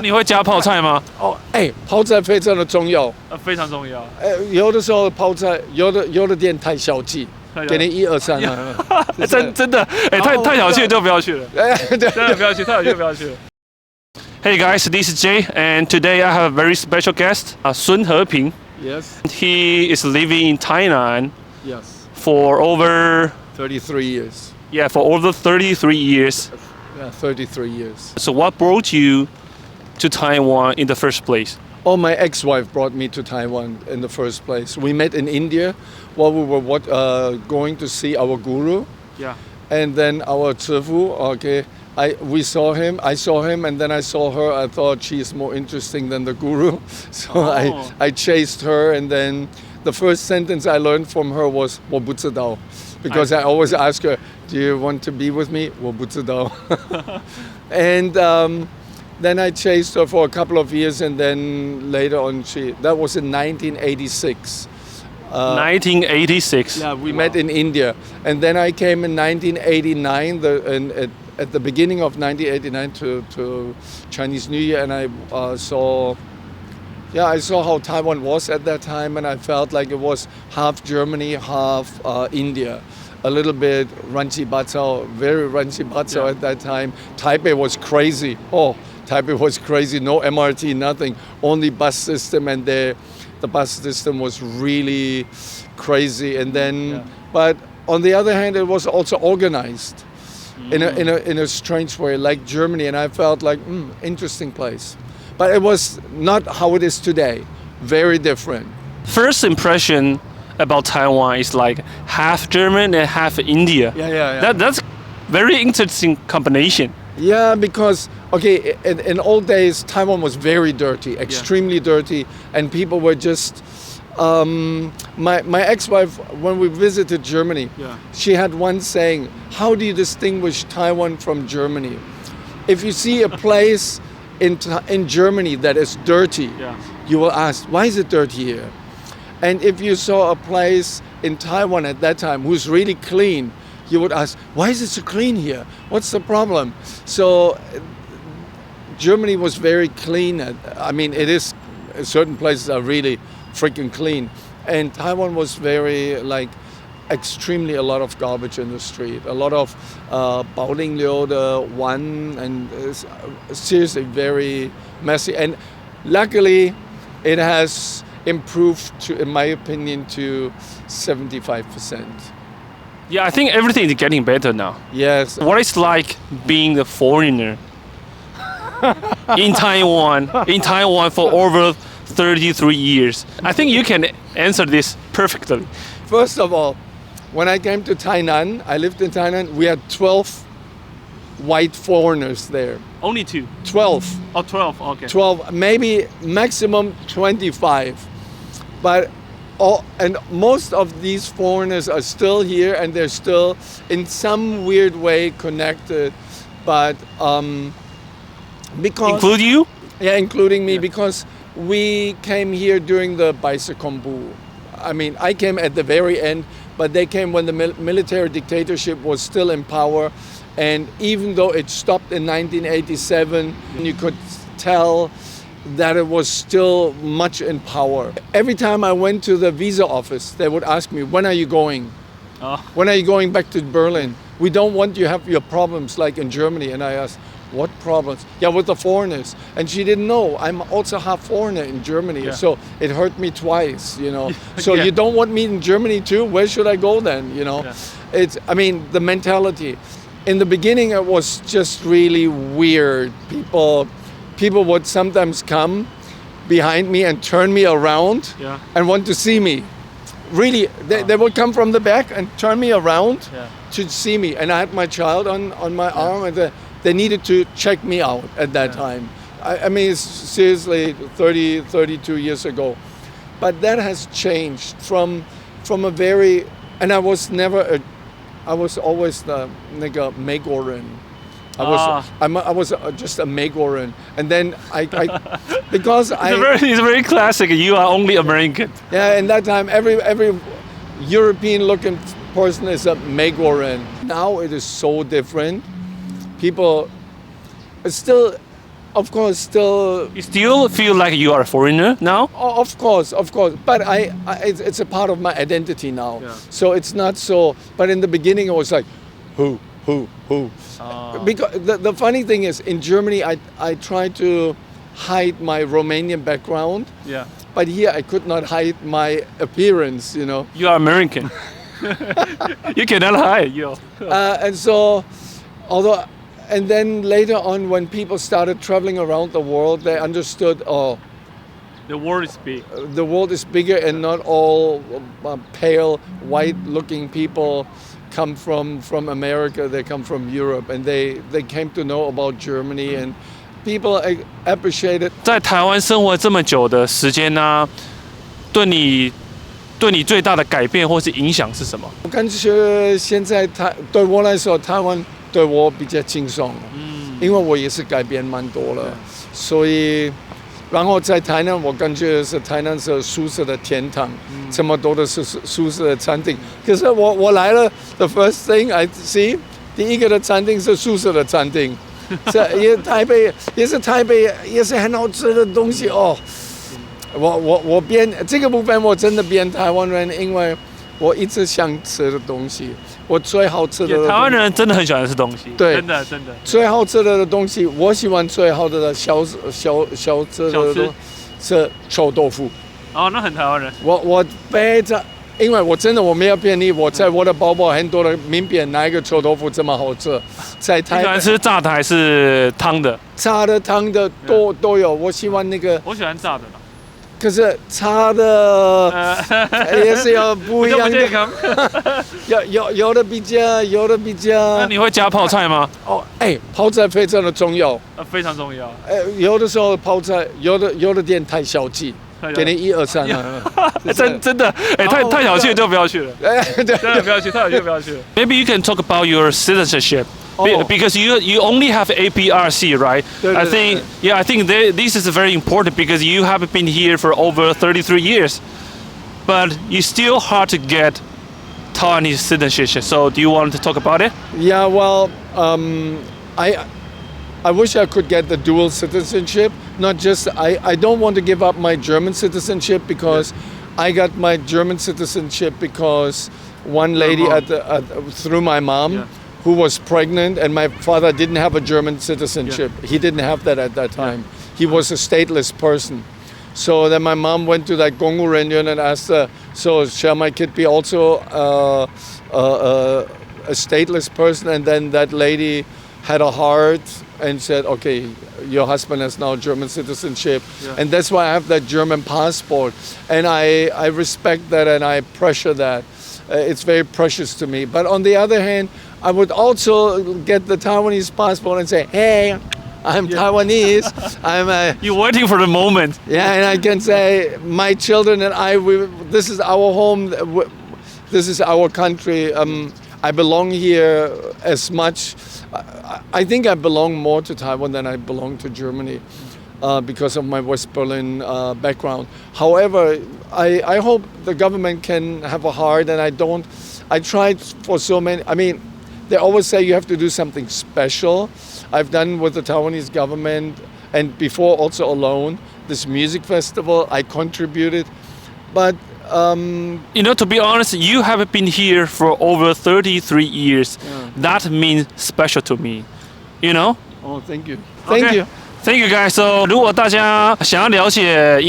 你会加泡菜吗？泡菜非常的重要。非常重要。有的时候泡菜，有的店太小气，给你1、2、3啊。真的，太小气就不要去了。对，真的不要去，太小气就不要去了。Hey guys, this is Jay, and today I have a very special guest, Sun Heping. Yes. He is living in Taiwan. Yes. For over 33 years. Yeah, for over 33 years. Yeah, 33 years. So what brought you to Taiwan in the first place? Oh, my ex-wife brought me to Taiwan in the first place. We met in India while we were going to see our guru. Yeah. And then our Zifu, I saw him, and then I saw her. I thought she's more interesting than the guru. So I chased her, and then the first sentence I learned from her was 我不知道, because I always ask her, do you want to be with me? 我不知道. And then I chased her for a couple of years, and then later on that was in 1986. 1986. Yeah, we met in India. And then I came in 1989, at the beginning of 1989 to Chinese New Year, and I saw how Taiwan was at that time, and I felt like it was half Germany, half India. A little bit ranchi batsao, very ranchi batsao at that time. Taipei was crazy. Taipei was crazy. No MRT, nothing. Only bus system, and the bus system was really crazy. And then, but on the other hand, it was also organized in a strange way, like Germany. And I felt like interesting place, but it was not how it is today. Very different. First impression about Taiwan is like half German and half India. Yeah. That's very interesting combination. Yeah, because in old days Taiwan was very dirty, extremely dirty, and people were just. My ex-wife, when we visited Germany, she had one saying, "How do you distinguish Taiwan from Germany? If you see a place in Germany that is dirty, you will ask, why is it dirty here? And if you saw a place in Taiwan at that time who's really clean, you would ask, why is it so clean here? What's the problem?" So Germany was very clean. I mean, it is, certain places are really freaking clean. And Taiwan was very, extremely a lot of garbage in the street. A lot of Baolingliu, the one, and seriously very messy. And luckily, it has improved in my opinion, to 75%. Yeah, I think everything is getting better now. Yes. What is like being a foreigner in Taiwan for over 33 years? I think you can answer this perfectly. First of all, when I came to Tainan, I lived in Tainan, we had 12 white foreigners there. Only 2? 12. Oh, 12, okay. 12, maybe maximum 25. But and most of these foreigners are still here, and they're still in some weird way connected. But because include you? Yeah, including me, because we came here during the Baisakombu. I mean, I came at the very end, but they came when the military dictatorship was still in power. And even though it stopped in 1987, you could tell that it was still much in power. Every time I went to the visa office, they would ask me, when are you going? When are you going back to Berlin? We don't want you to have your problems like in Germany. And I asked, what problems? Yeah, with the foreigners. And she didn't know. I'm also half foreigner in Germany. So it hurt me twice, So you don't want me in Germany too? Where should I go then, It's, the mentality. In the beginning, it was just really weird. People would sometimes come behind me and turn me around and want to see me. Really, they would come from the back and turn me around to see me. And I had my child on my arm, and they needed to check me out at that time. It's seriously 32 years ago. But that has changed from a very, and I was always the Megoran. I was just a Megoran, and then because it's very classic. You are only American. Yeah, in that time, every European-looking person is a Megoran. Now it is so different. People, it's still of course, still. You still feel like you are a foreigner now? Of course. But it's a part of my identity now. Yeah. So it's not so. But in the beginning, it was like, who? Because the funny thing is, in Germany, I tried to hide my Romanian background. Yeah. But here, I could not hide my appearance. You are American. You cannot hide. And so, and then later on, when people started traveling around the world, they understood, The world is big. the world is bigger and not all pale, white-looking people come from America. They come from Europe, and they came to know about Germany, and people appreciate it. 在台湾生活这么久的时间呢，对你最大的改变或是影响是什么？我感觉现在对我来说，台湾对我比较轻松，因为我也是改变蛮多了，所以，然后在台南，我感觉是台南是素食的天堂，这么多的是素食的餐厅。可是我来了 ，the first thing I see， 第一个的餐厅是素食的餐厅，台北也是很好吃的东西哦。我这个部分我真的变台湾人，因为我一直想吃的东西，我最好吃的。台湾人真的很喜欢吃东西，对，真的。最好吃的东西，我喜欢最好的小吃的是臭豆腐。哦，那很台湾人。我非常，因为我真的我没有骗你，我在我的包包很多的名片，哪一个臭豆腐这么好吃？在台。你喜欢吃炸的还是汤的？炸的、汤的都有，我喜欢那个。我喜欢炸的。可是炸的也是有不一样的，有的比较。那你会加泡菜吗？泡菜非常的重要，非常重要。有的时候泡菜，有的店太小气，给你1、2、3。真的，太小气就不要去了。真的不要去，太小气就不要去了。Maybe you can talk about your citizenship. Because you only have APRC, right? I think this is very important because you have been here for over 33 years, but you still hard to get Taiwanese citizenship. So do you want to talk about it? Yeah, well, I wish I could get the dual citizenship. Not just I don't want to give up my German citizenship because I got my German citizenship because one lady through my mom. Yeah. Who was pregnant, and my father didn't have a German citizenship. Yeah. He didn't have that at that time. Yeah. He was a stateless person. So then my mom went to that Gonggu Renyon and asked her, so shall my kid be also a stateless person? And then that lady had a heart and said, okay, your husband has now German citizenship. Yeah. And that's why I have that German passport. And I respect that and I pressure that. It's very precious to me. But on the other hand, I would also get the Taiwanese passport and say, hey, I'm Taiwanese. You're waiting for the moment. Yeah, and I can say, my children and this is our home. This is our country. I belong here as much. I think I belong more to Taiwan than I belong to Germany because of my West Berlin background. However, I hope the government can have a heart, and I tried for so many. I mean, they always say you have to do something special. I've done with the Taiwanese government, and before also alone, this music festival. I contributed, but to be honest, you have been here for over 33 years. Yeah. That means special to me. Oh, thank you. Thank you. Thank you guys. So 如果大家想要了解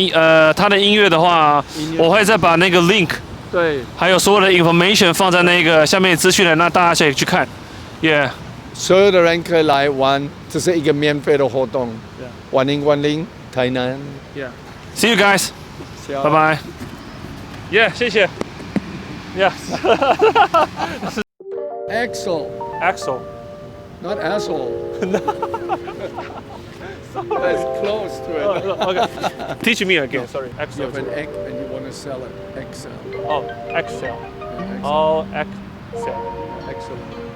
他的音乐的话，我会再把那个 link 对，还有所有的 information 放在那个下面的资讯栏，那大家可以去看。Yeah， 所有的人可以来玩，这是一个免费的活动。欢迎光临台南。See you guys. 拜拜。Yeah， 谢谢。Yeah。Axel。Not asshole. That's close to it. Okay. Teach me again. Sorry. Axel. You have an egg and you want to sell it. Excel. Oh, Axel. Yeah, Oh, Axel. Excellent.